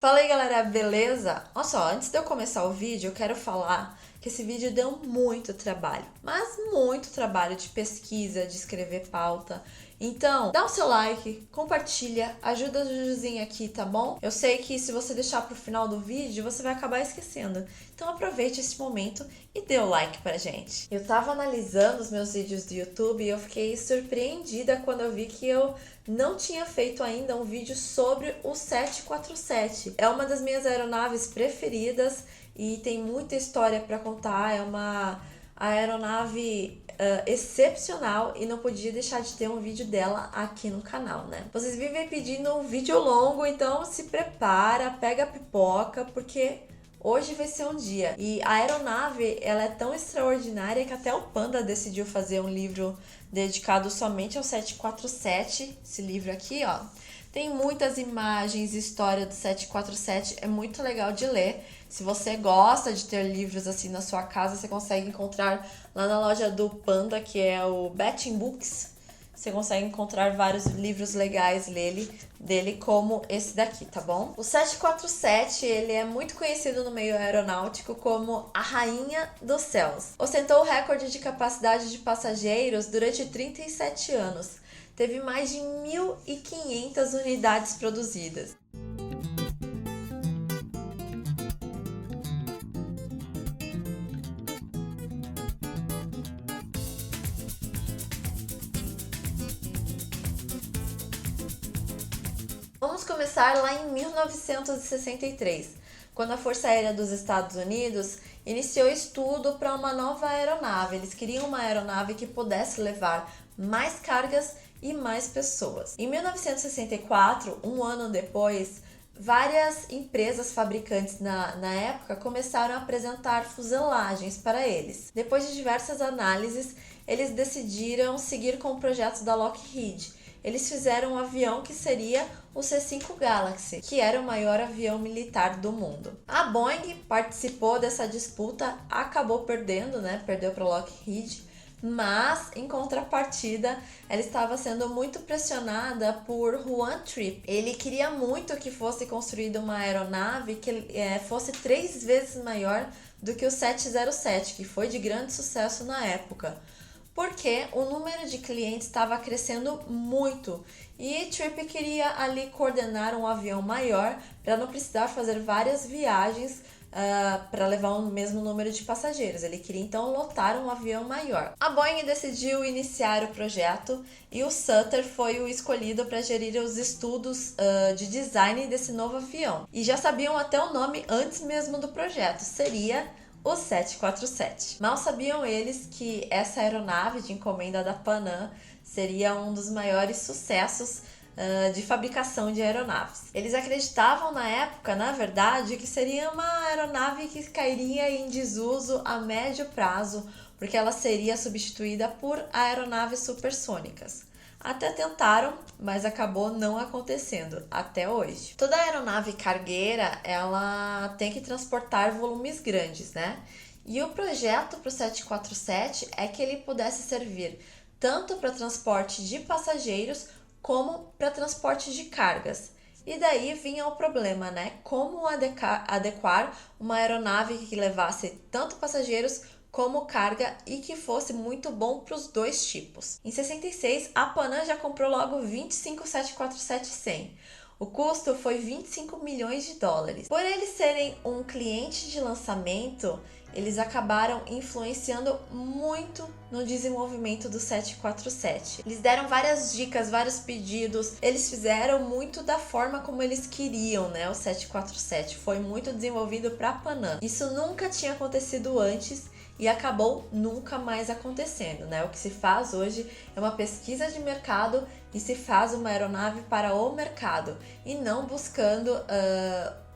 Fala aí galera, beleza? Olha só, antes de eu começar o vídeo, eu quero falar que esse vídeo deu muito trabalho, mas muito trabalho de pesquisa, de escrever pauta. Então, dá o seu like, compartilha, ajuda a Jujuzinha aqui, tá bom? Eu sei que se você deixar pro final do vídeo, você vai acabar esquecendo. Então aproveite esse momento e dê o like pra gente. Eu tava analisando os meus vídeos do YouTube e eu fiquei surpreendida quando eu vi que eu não tinha feito ainda um vídeo sobre o 747. É uma das minhas aeronaves preferidas e tem muita história para contar. É uma aeronave excepcional e não podia deixar de ter um vídeo dela aqui no canal, né? Vocês vivem pedindo um vídeo longo, então se prepara, pega a pipoca, porque hoje vai ser um dia. E a aeronave, ela é tão extraordinária que até o Panda decidiu fazer um livro dedicado somente ao 747. Esse livro aqui, ó, tem muitas imagens, história do 747, é muito legal de ler. Se você gosta de ter livros assim na sua casa, você consegue encontrar lá na loja do Panda, que é o Betting Books. Você consegue encontrar vários livros legais dele, como esse daqui, tá bom? O 747, ele é muito conhecido no meio aeronáutico como a rainha dos céus. Ostentou o recorde de capacidade de passageiros durante 37 anos. Teve mais de 1.500 unidades produzidas. Vamos começar lá em 1963, quando a Força Aérea dos Estados Unidos iniciou estudo para uma nova aeronave. Eles queriam uma aeronave que pudesse levar mais cargas e mais pessoas. Em 1964, um ano depois, várias empresas fabricantes na época começaram a apresentar fuselagens para eles. Depois de diversas análises, eles decidiram seguir com o projeto da Lockheed. Eles fizeram um avião que seria o C-5 Galaxy, que era o maior avião militar do mundo. A Boeing participou dessa disputa, acabou perdendo, né? Perdeu para a Lockheed, mas em contrapartida ela estava sendo muito pressionada por Juan Trippe. Ele queria muito que fosse construída uma aeronave que fosse 3 vezes maior do que o 707, que foi de grande sucesso na época, porque o número de clientes estava crescendo muito e Trippe queria ali coordenar um avião maior para não precisar fazer várias viagens para levar o mesmo número de passageiros. Ele queria então lotar um avião maior. A Boeing decidiu iniciar o projeto e o Sutter foi o escolhido para gerir os estudos de design desse novo avião. E já sabiam até o nome antes mesmo do projeto, seria o 747. Mal sabiam eles que essa aeronave de encomenda da Panam seria um dos maiores sucessos de fabricação de aeronaves. Eles acreditavam na época, na verdade, que seria uma aeronave que cairia em desuso a médio prazo, porque ela seria substituída por aeronaves supersônicas. Até tentaram, mas acabou não acontecendo até hoje. Toda aeronave cargueira, ela tem que transportar volumes grandes, né? E o projeto para o 747 é que ele pudesse servir tanto para transporte de passageiros como para transporte de cargas. E daí vinha o problema, né? Como adequar uma aeronave que levasse tanto passageiros como carga e que fosse muito bom para os dois tipos. Em 66, a Panam já comprou logo 25 747-100. O custo foi 25 milhões de dólares. Por eles serem um cliente de lançamento, eles acabaram influenciando muito no desenvolvimento do 747. Eles deram várias dicas, vários pedidos, eles fizeram muito da forma como eles queriam, né? O 747 foi muito desenvolvido para a Panam. Isso nunca tinha acontecido antes e acabou nunca mais acontecendo, né? O que se faz hoje é uma pesquisa de mercado e se faz uma aeronave para o mercado e não buscando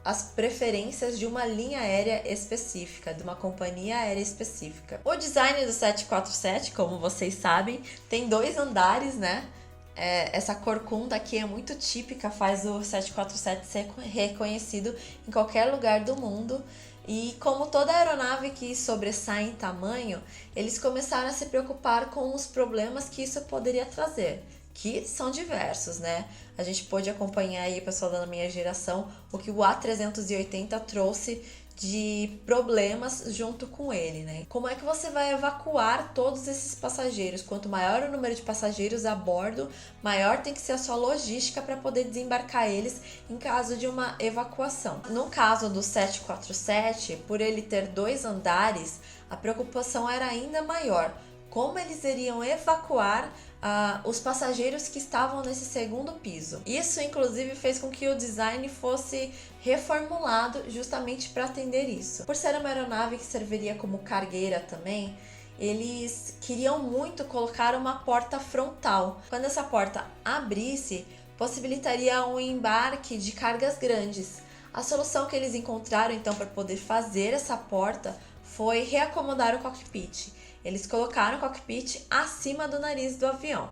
as preferências de uma linha aérea específica, de uma companhia aérea específica. O design do 747, como vocês sabem, tem 2 andares, né? Essa corcunda aqui é muito típica, faz o 747 ser reconhecido em qualquer lugar do mundo. E como toda aeronave que sobressai em tamanho, eles começaram a se preocupar com os problemas que isso poderia trazer. que são diversos, né? A gente pôde acompanhar aí, pessoal da minha geração, o que o A380 trouxe de problemas junto com ele, né? Como é que você vai evacuar todos esses passageiros? Quanto maior o número de passageiros a bordo, maior tem que ser a sua logística para poder desembarcar eles em caso de uma evacuação. No caso do 747, por ele ter 2 andares, a preocupação era ainda maior. Como eles iriam evacuar os passageiros que estavam nesse segundo piso. Isso, inclusive, fez com que o design fosse reformulado justamente para atender isso. Por ser uma aeronave que serviria como cargueira também, eles queriam muito colocar uma porta frontal. Quando essa porta abrisse, possibilitaria um embarque de cargas grandes. A solução que eles encontraram, então, para poder fazer essa porta foi reacomodar o cockpit. Eles colocaram o cockpit acima do nariz do avião.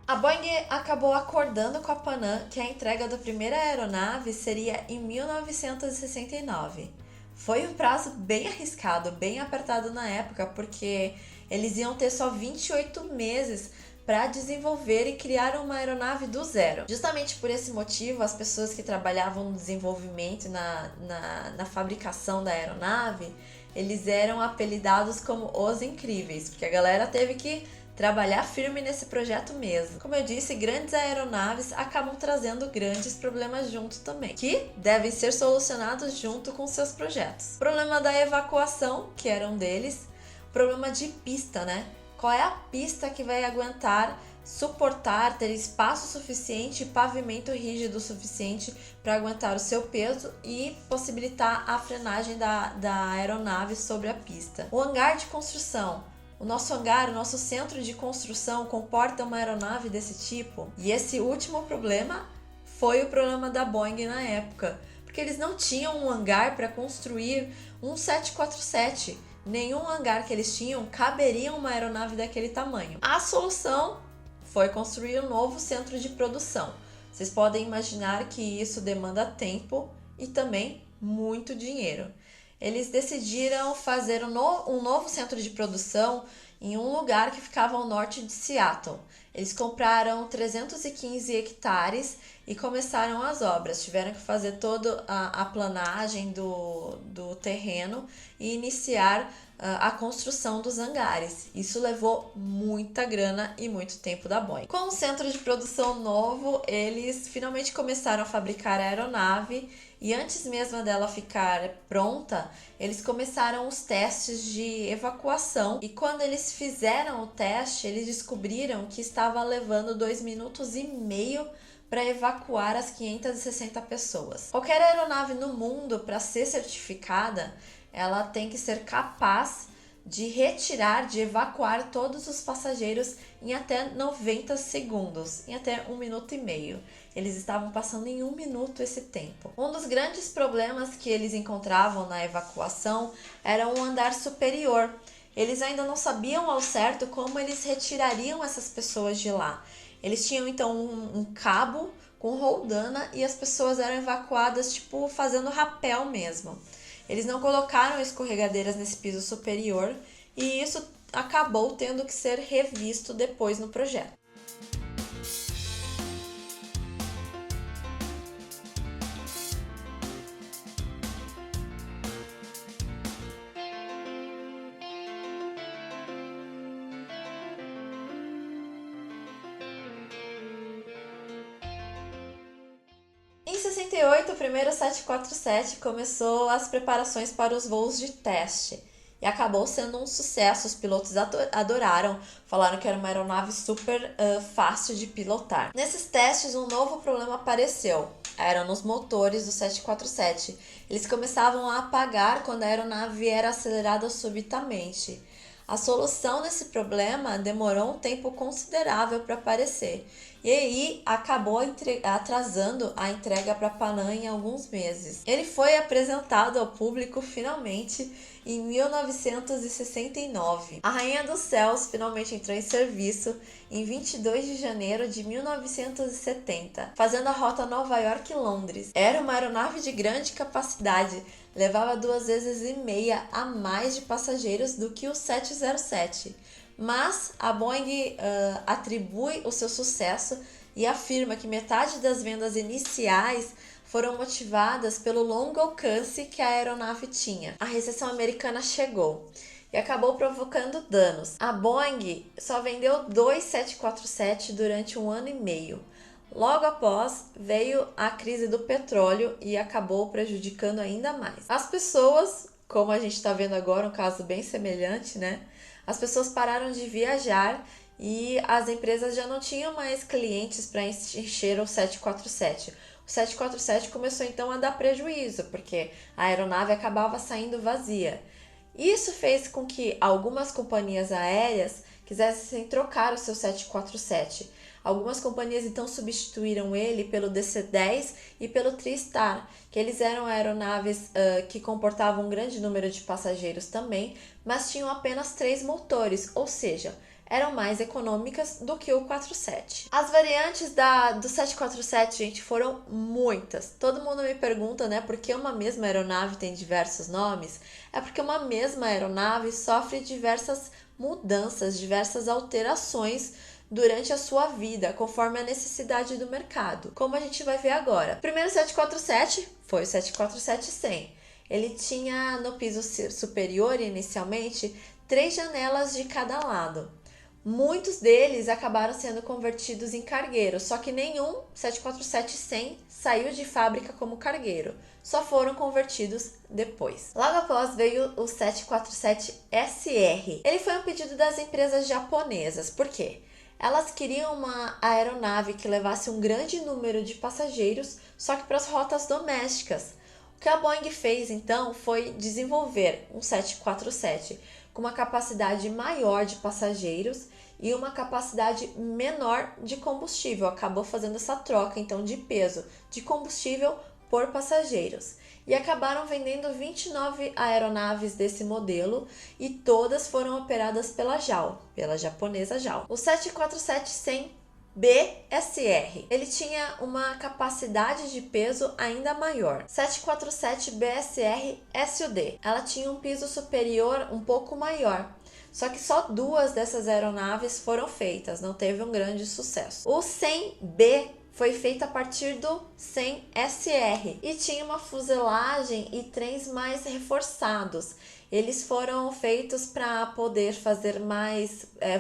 A Boeing acabou acordando com a Pan Am que a entrega da primeira aeronave seria em 1969. Foi um prazo bem arriscado, bem apertado na época, porque eles iam ter só 28 meses para desenvolver e criar uma aeronave do zero. Justamente por esse motivo, as pessoas que trabalhavam no desenvolvimento, na fabricação da aeronave, eles eram apelidados como os incríveis, porque a galera teve que trabalhar firme nesse projeto mesmo. Como eu disse, grandes aeronaves acabam trazendo grandes problemas junto também, que devem ser solucionados junto com seus projetos. Problema da evacuação, que era um deles. Problema de pista, né? Qual é a pista que vai aguentar, suportar, ter espaço suficiente e pavimento rígido o suficiente para aguentar o seu peso e possibilitar a frenagem da aeronave sobre a pista. O hangar de construção. O nosso hangar, o nosso centro de construção comporta uma aeronave desse tipo? E esse último problema foi o problema da Boeing na época, porque eles não tinham um hangar para construir um 747. Nenhum hangar que eles tinham caberia uma aeronave daquele tamanho. A solução foi construir um novo centro de produção. Vocês podem imaginar que isso demanda tempo e também muito dinheiro. Eles decidiram fazer um novo centro de produção em um lugar que ficava ao norte de Seattle. Eles compraram 315 hectares e começaram as obras. Tiveram que fazer toda a planagem do terreno e iniciar a construção dos hangares. Isso levou muita grana e muito tempo da Boeing. Com o centro de produção novo, eles finalmente começaram a fabricar a aeronave e antes mesmo dela ficar pronta, eles começaram os testes de evacuação e quando eles fizeram o teste, eles descobriram que estava levando 2 minutos e meio para evacuar as 560 pessoas. Qualquer aeronave no mundo, para ser certificada, ela tem que ser capaz de retirar, de evacuar todos os passageiros em até 90 segundos, em até 1 minuto e meio. Eles estavam passando em 1 minuto esse tempo. Um dos grandes problemas que eles encontravam na evacuação era um andar superior. Eles ainda não sabiam ao certo como eles retirariam essas pessoas de lá. Eles tinham então um cabo com roldana e as pessoas eram evacuadas tipo fazendo rapel mesmo. Eles não colocaram escorregadeiras nesse piso superior e isso acabou tendo que ser revisto depois no projeto. Em 68, o primeiro 747 começou as preparações para os voos de teste e acabou sendo um sucesso. Os pilotos adoraram, falaram que era uma aeronave super fácil de pilotar. Nesses testes, um novo problema apareceu. Eram nos motores do 747. Eles começavam a apagar quando a aeronave era acelerada subitamente. A solução desse problema demorou um tempo considerável para aparecer. e aí acabou atrasando a entrega para Panam em alguns meses. Ele foi apresentado ao público finalmente em 1969. A Rainha dos Céus finalmente entrou em serviço em 22 de janeiro de 1970, fazendo a rota Nova York-Londres. Era uma aeronave de grande capacidade, levava 2,5 vezes a mais de passageiros do que o 707. Mas a Boeing atribui o seu sucesso e afirma que metade das vendas iniciais foram motivadas pelo longo alcance que a aeronave tinha. A recessão americana chegou e acabou provocando danos. A Boeing só vendeu 2 747 durante 1 ano e meio. Logo após, veio a crise do petróleo e acabou prejudicando ainda mais. As pessoas, como a gente está vendo agora, um caso bem semelhante, né? As pessoas pararam de viajar e as empresas já não tinham mais clientes para encher o 747. O 747 começou então a dar prejuízo, porque a aeronave acabava saindo vazia. Isso fez com que algumas companhias aéreas quisessem trocar o seu 747. Algumas companhias então substituíram ele pelo DC-10 e pelo TriStar, que eles eram aeronaves que comportavam um grande número de passageiros também, mas tinham apenas 3 motores, ou seja, eram mais econômicas do que o 47. As variantes do 747, gente, foram muitas. Todo mundo me pergunta, né, por que uma mesma aeronave tem diversos nomes? É porque uma mesma aeronave sofre diversas mudanças, diversas alterações durante a sua vida, conforme a necessidade do mercado, como a gente vai ver agora. O primeiro 747 foi o 747-100. Ele tinha no piso superior, inicialmente, 3 janelas de cada lado. Muitos deles acabaram sendo convertidos em cargueiro, só que nenhum 747-100 saiu de fábrica como cargueiro, só foram convertidos depois. Logo após veio o 747-SR. Ele foi um pedido das empresas japonesas, por quê? Elas queriam uma aeronave que levasse um grande número de passageiros, só que para as rotas domésticas. O que a Boeing fez então foi desenvolver um 747 com uma capacidade maior de passageiros e uma capacidade menor de combustível. Acabou fazendo essa troca então de peso de combustível por passageiros. E acabaram vendendo 29 aeronaves desse modelo e todas foram operadas pela JAL, pela japonesa JAL. O 747-100 BSR, ele tinha uma capacidade de peso ainda maior. 747 BSR SUD, ela tinha um piso superior um pouco maior. Só que só 2 dessas aeronaves foram feitas, não teve um grande sucesso. O 100B foi feito a partir do 100SR e tinha uma fuselagem e trens mais reforçados. Eles foram feitos para poder fazer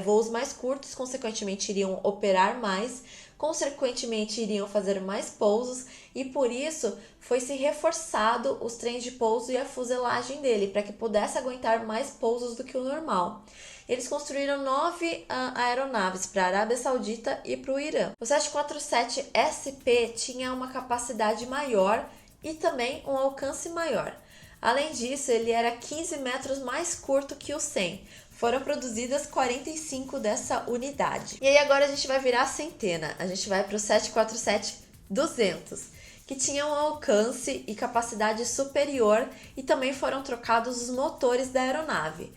voos mais curtos, consequentemente iriam operar mais, consequentemente iriam fazer mais pousos e por isso foi se reforçado os trens de pouso e a fuselagem dele para que pudesse aguentar mais pousos do que o normal. Eles construíram 9 aeronaves para a Arábia Saudita e para o Irã. O 747SP tinha uma capacidade maior e também um alcance maior. Além disso, ele era 15 metros mais curto que o 100. Foram produzidas 45 dessa unidade. E aí agora a gente vai virar a centena. A gente vai para o 747-200, que tinha um alcance e capacidade superior e também foram trocados os motores da aeronave.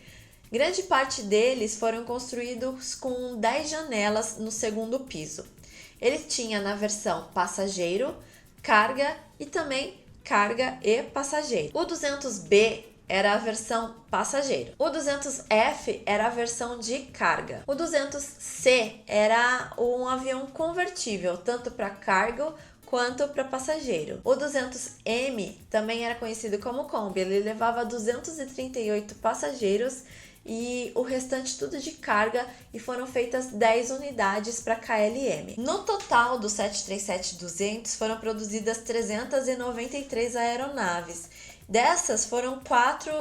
Grande parte deles foram construídos com 10 janelas no segundo piso. Ele tinha na versão passageiro, carga e também carga e passageiro. O 200B era a versão passageiro. O 200F era a versão de carga. O 200C era um avião convertível, tanto para cargo quanto para passageiro. O 200M também era conhecido como Kombi. Ele levava 238 passageiros e o restante tudo de carga e foram feitas 10 unidades para KLM. No total do 737-200 foram produzidas 393 aeronaves. Dessas foram 4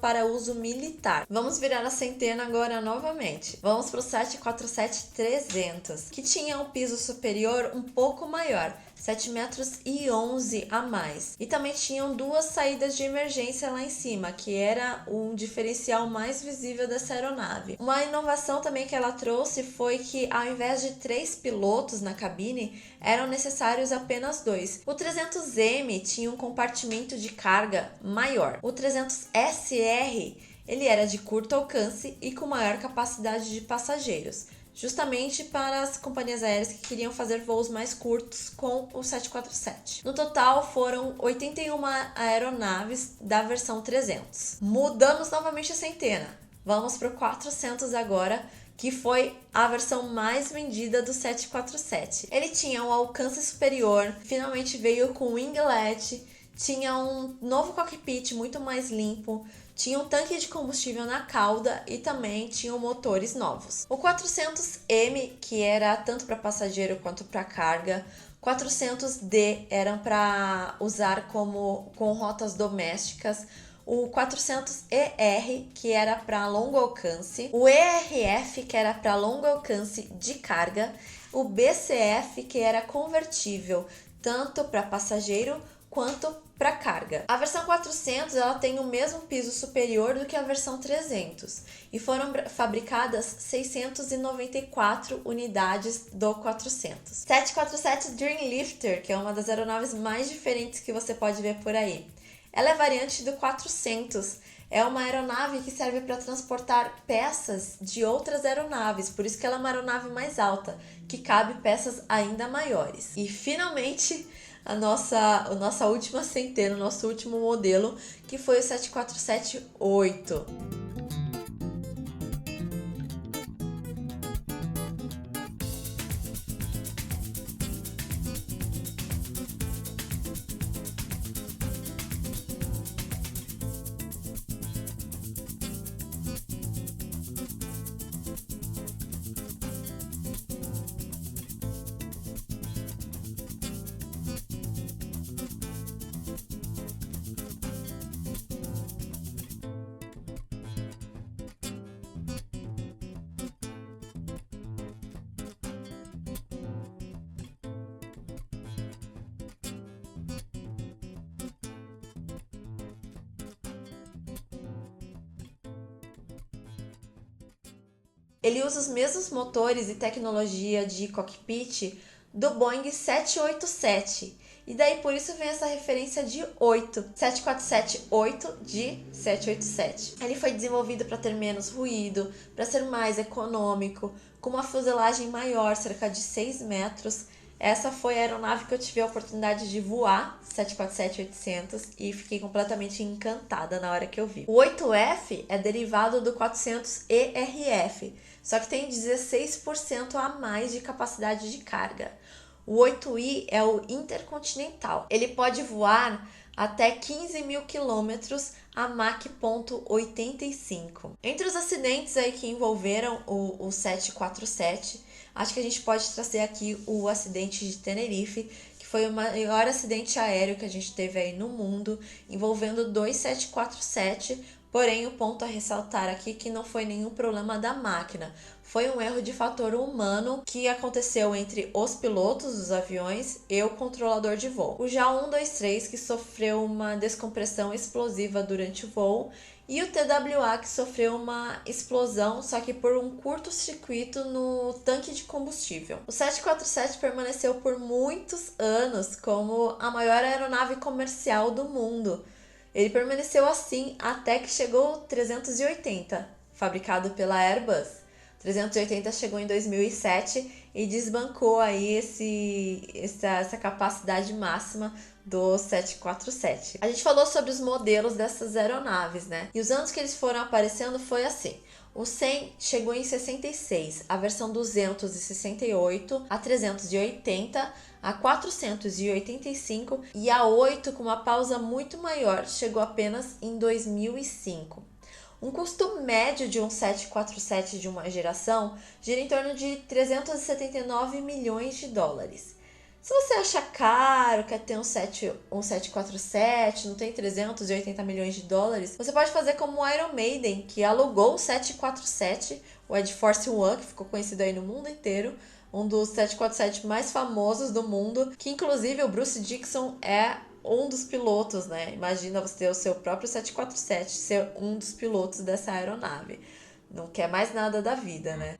para uso militar. Vamos virar a centena agora novamente. Vamos para o 747-300, que tinha um piso superior um pouco maior, 7 metros e 11 a mais. E também tinham duas saídas de emergência lá em cima, que era um diferencial mais visível dessa aeronave. Uma inovação também que ela trouxe foi que ao invés de 3 pilotos na cabine, eram necessários apenas 2. O 300M tinha um compartimento de carga maior. O 300SR ele era de curto alcance e com maior capacidade de passageiros, justamente para as companhias aéreas que queriam fazer voos mais curtos com o 747. No total, foram 81 aeronaves da versão 300. Mudamos novamente a centena. Vamos para o 400 agora, que foi a versão mais vendida do 747. Ele tinha um alcance superior, finalmente veio com winglet, tinha um novo cockpit muito mais limpo, tinha um tanque de combustível na cauda e também tinham motores novos. O 400M, que era tanto para passageiro quanto para carga, 400D eram para usar com rotas domésticas, o 400ER, que era para longo alcance, o ERF, que era para longo alcance de carga, o BCF, que era convertível tanto para passageiro quanto para carga. A versão 400 ela tem o mesmo piso superior do que a versão 300 e foram fabricadas 694 unidades do 400. 747 Dreamlifter, que é uma das aeronaves mais diferentes que você pode ver por aí. Ela é variante do 400. É uma aeronave que serve para transportar peças de outras aeronaves, por isso que ela é uma aeronave mais alta, que cabe peças ainda maiores. E finalmente a nossa última centena, o nosso último modelo, que foi o 747-8. Ele usa os mesmos motores e tecnologia de cockpit do Boeing 787. E daí por isso vem essa referência de 8, 747-8 de 787. Ele foi desenvolvido para ter menos ruído, para ser mais econômico, com uma fuselagem maior, cerca de 6 metros. Essa foi a aeronave que eu tive a oportunidade de voar, 747-800, e fiquei completamente encantada na hora que eu vi. O 8F é derivado do 400ERF, só que tem 16% a mais de capacidade de carga. O 8I é o Intercontinental. Ele pode voar até 15 mil quilômetros a Mach 0.85. Entre os acidentes aí que envolveram o 747, acho que a gente pode trazer aqui o acidente de Tenerife, que foi o maior acidente aéreo que a gente teve aí no mundo, envolvendo 2 747, porém o ponto a ressaltar aqui é que não foi nenhum problema da máquina, foi um erro de fator humano que aconteceu entre os pilotos dos aviões e o controlador de voo. O JAL 123, que sofreu uma descompressão explosiva durante o voo, e o TWA, que sofreu uma explosão, só que por um curto-circuito no tanque de combustível. O 747 permaneceu por muitos anos como a maior aeronave comercial do mundo. Ele permaneceu assim até que chegou o 380, fabricado pela Airbus. O 380 chegou em 2007 e desbancou aí essa capacidade máxima do 747. A gente falou sobre os modelos dessas aeronaves, né? E os anos que eles foram aparecendo foi assim. O 100 chegou em 66, a versão 200 em 68, a 380, a 485 e a 8, com uma pausa muito maior, chegou apenas em 2005. Um custo médio de um 747 de uma geração gira em torno de 379 milhões de dólares. Se você acha caro, quer ter um 747, não tem 380 milhões de dólares, você pode fazer como o Iron Maiden, que alugou o 747, o Ed Force One, que ficou conhecido aí no mundo inteiro, um dos 747 mais famosos do mundo, que inclusive o Bruce Dixon é um dos pilotos, né? Imagina você ter o seu próprio 747, ser um dos pilotos dessa aeronave. Não quer mais nada da vida, né?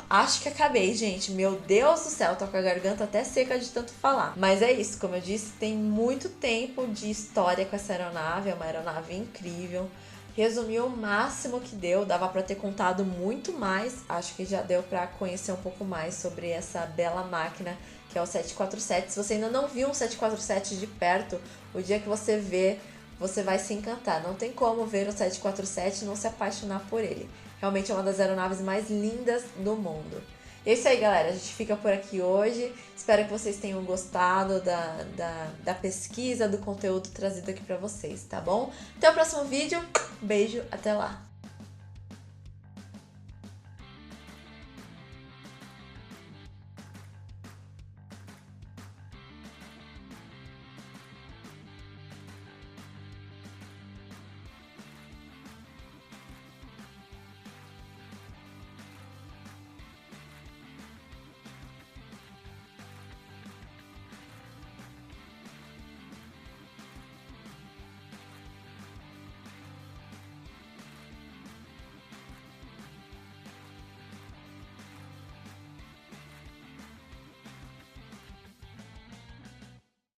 Acho que acabei, gente. Meu Deus do céu, tô com a garganta até seca de tanto falar. Mas é isso, como eu disse, tem muito tempo de história com essa aeronave. É uma aeronave incrível. Resumi o máximo que deu, dava para ter contado muito mais. Acho que já deu para conhecer um pouco mais sobre essa bela máquina que é o 747. Se você ainda não viu um 747 de perto, o dia que você vê, você vai se encantar. Não tem como ver o 747 e não se apaixonar por ele. Realmente é uma das aeronaves mais lindas do mundo. E é isso aí, galera. A gente fica por aqui hoje. Espero que vocês tenham gostado da pesquisa, do conteúdo trazido aqui pra vocês, tá bom? Até o próximo vídeo. Beijo, até lá!